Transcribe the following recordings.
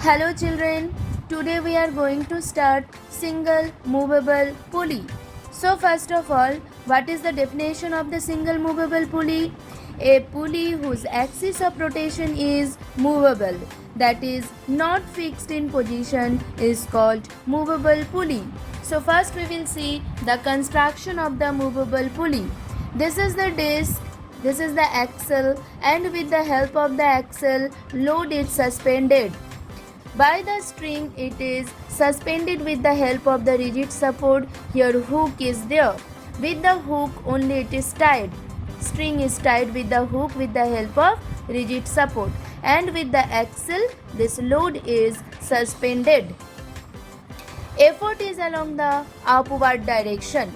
Hello children, today we are going to start single movable pulley. So first of all, what is the definition of the single movable pulley? A pulley whose axis of rotation is movable, that is not fixed in position, is called movable pulley. So first we will see the construction of the movable pulley. This is the disc, this is the axle, and with the help of the axle, load is suspended. By the string, it is suspended with the help of the rigid support. Here hook is there. With the hook only it is tied. String is tied with the hook with the help of rigid support. And with the axle, this load is suspended. Effort is along the upward direction.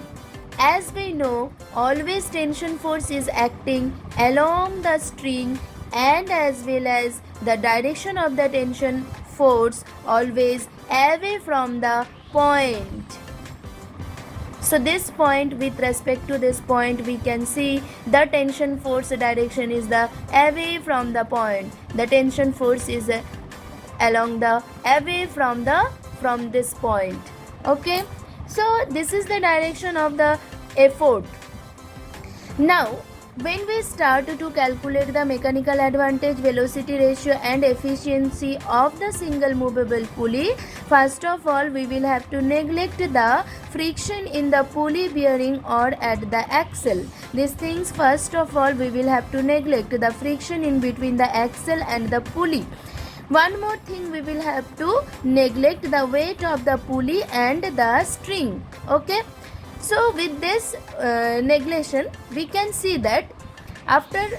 As we know, always tension force is acting along the string and as well as the direction of the tension force always away from the point. So this point, with respect to this point, we can see the tension force direction is the away from the point. The tension force is along the away from this point. Okay, so this is the direction of the effort. Now when we start to calculate the mechanical advantage, velocity ratio and efficiency of the single movable pulley, first of all we will have to neglect the friction in the pulley bearing or at the axle. These things first of all we will have to neglect, the friction in between the axle and the pulley. One more thing, we will have to neglect the weight of the pulley and the string. Okay. So with this neglection, we can see that after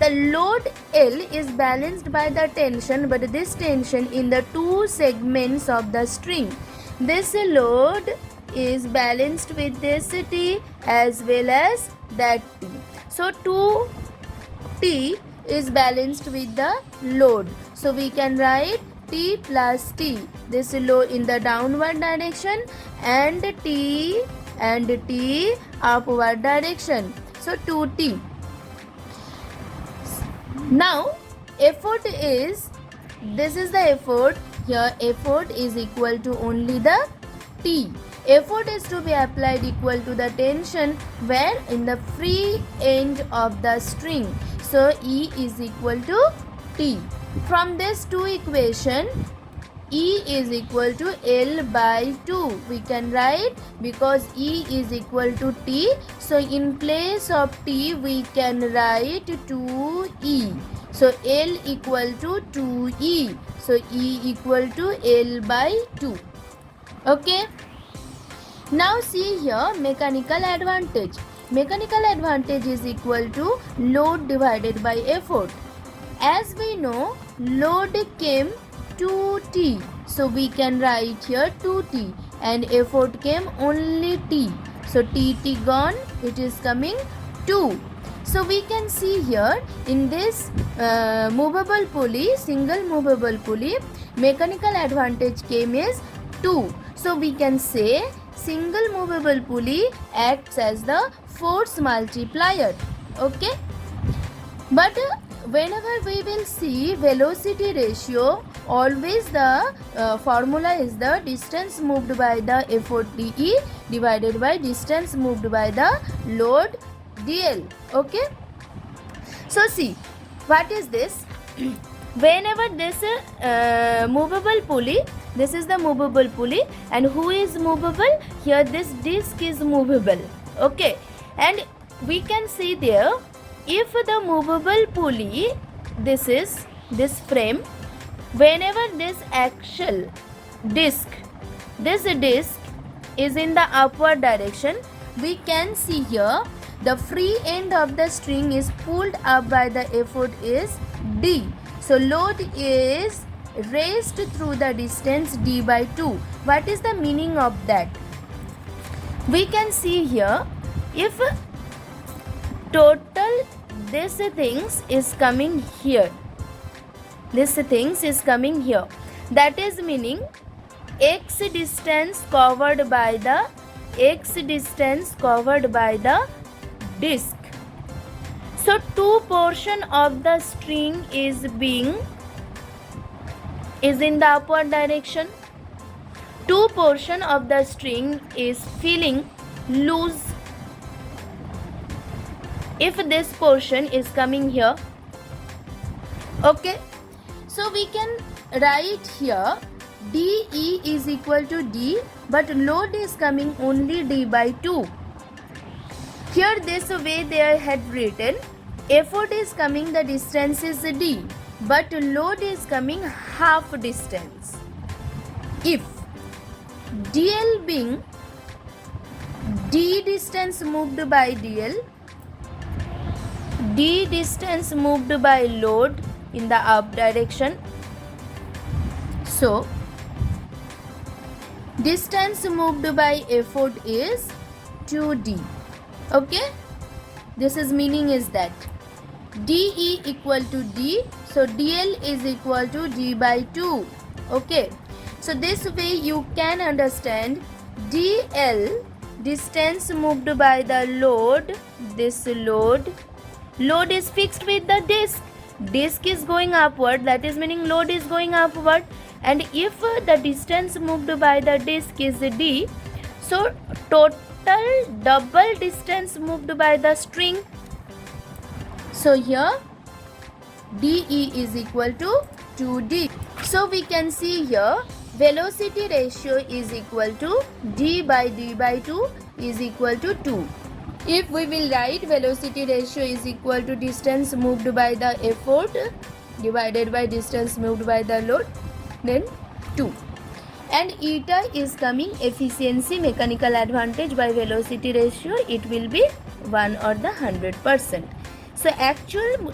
the load L is balanced by the tension, but this tension in the two segments of the string. This load is balanced with this T as well as that T. So 2T is balanced with the load. So we can write T plus T. This load in the downward direction and T upward direction. So 2T. Now effort is, this is the effort. Here effort is equal to only the T. Effort is to be applied equal to the tension where in the free end of the string. So E is equal to T. From this two equation, E is equal to L by 2. We can write, because E is equal to T. So in place of T we can write 2E. So L equal to 2E. So E equal to L by 2. Okay. Now see here mechanical advantage. Mechanical advantage is equal to load divided by effort. As we know, load came 2T. So we can write here 2T and effort came only T. So T gone, it is coming 2. So we can see here in this movable pulley, single movable pulley, mechanical advantage came is 2. So we can say single movable pulley acts as the force multiplier. Okay. But whenever we will see velocity ratio, always the formula is the distance moved by the effort dE divided by distance moved by the load dL. Okay. So see, what is this? Whenever this movable pulley, this is the movable pulley, and who is movable? Here this disc is movable. Okay. And we can see there, if the movable pulley, this is this frame, whenever this axle disc, this disc is in the upward direction, we can see here the free end of the string is pulled up by the effort is D. So load is raised through the distance D by 2. What is the meaning of that? We can see here, if total this things is coming here, this things is coming here, that is meaning x distance covered by the disc. So two portion of the string is being is in the upward direction. Two portion of the string is feeling loose. If this portion is coming here, okay, so we can write here DE is equal to D, but load is coming only D by 2. Here this way they had written effort is coming, the distance is D, but load is coming half distance. If DL being D distance moved by DL, D distance moved by load in the up direction, so distance moved by effort is 2D. Okay, this is meaning is that DE equal to D, so DL is equal to D by 2. Okay, so this way you can understand DL distance moved by the load, this load is fixed with the disk is going upward, that is meaning load is going upward, and if the distance moved by the disk is D, so total double distance moved by the string. So here DE is equal to 2D. So we can see here velocity ratio is equal to D by 2 is equal to 2. If we will write velocity ratio is equal to distance moved by the effort divided by distance moved by the load, then 2. And eta is coming efficiency, mechanical advantage by velocity ratio, it will be 1 or the 100%. So actual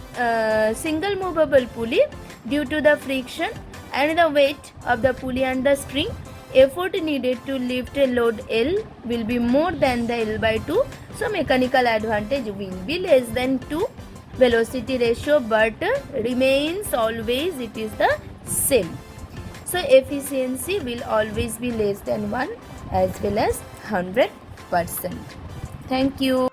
single movable pulley, due to the friction and the weight of the pulley and the string, effort needed to lift a load L will be more than the L by 2. So mechanical advantage will be less than 2. Velocity ratio but remains always, it is the same. So efficiency will always be less than 1 as well as 100%. Thank you.